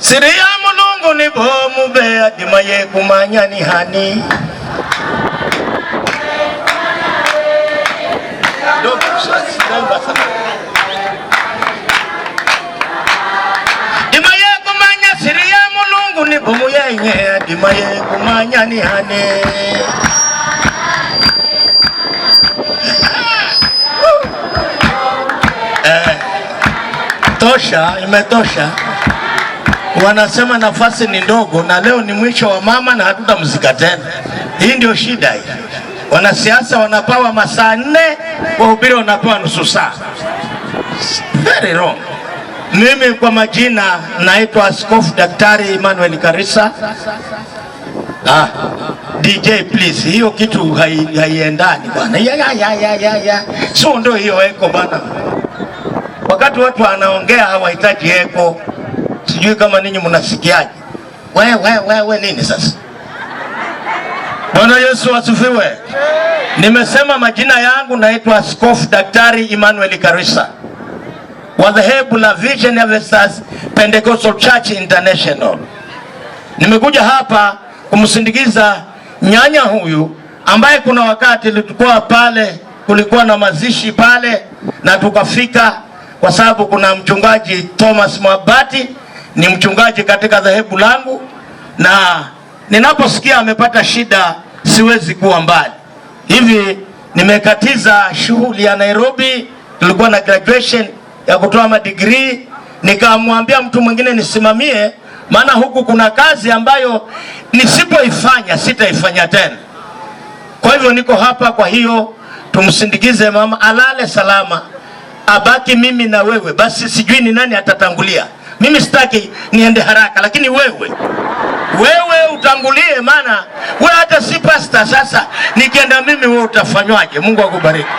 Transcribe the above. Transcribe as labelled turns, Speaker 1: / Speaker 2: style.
Speaker 1: Siri ya Mulungu ni bomu bea dimaye kumanya ni hani. Dimaye kumanya siri ya Mulungu ni bomu yenye dimaye kumanya ni hani. Tosha, imetosha. Wanasema nafasi ni ndogo na leo ni mwisho wa mama na hatutamzika tena. Hii ndio shida hii. Wanasiasa wanapawa masaa 4, wahubiri wanapawa nusu saa. Very wrong. Mimi kwa majina naitwa Askofu Daktari Emmanuel Karisa. DJ please, hiyo kitu haiendani bwana. Ya. So ndio hiyo eko bwana. Wakati watu wanaongea hawahitaji eko. Sijui kama ninyi mnasikiaje. Wewe nini sasa? Bwana Yesu asifiwe. Nimesema majina yangu naitwa Askofu Daktari Emmanuel Karisa. Wa dhehebu la Vision Harvesters Pentecostal Church International. Nimekuja hapa kumsindikiza nyanya huyu ambaye kuna wakati tulikuwa pale, kulikuwa na mazishi pale na tukafika kwa sababu kuna mchungaji Thomas Mwabati ni mchungaji katika dhehebu langu, na ninaposikia amepata shida siwezi kuwa mbali. Hivi nimekatiza shughuli ya Nairobi, tulikuwa na graduation ya kutoa madigrii, nikamwambia mtu mwingine nisimamie, maana huku kuna kazi ambayo nisipoifanya sitaifanya tena. Kwa hivyo niko hapa, kwa hiyo tumsindikize mama alale salama, abaki mimi na wewe. Basi sijui ni nani atatangulia. Mimi sitaki niende haraka, lakini wewe utangulie, maana wewe hata si pastor. Sasa nikienda mimi wewe utafanywaje? Mungu akubariki.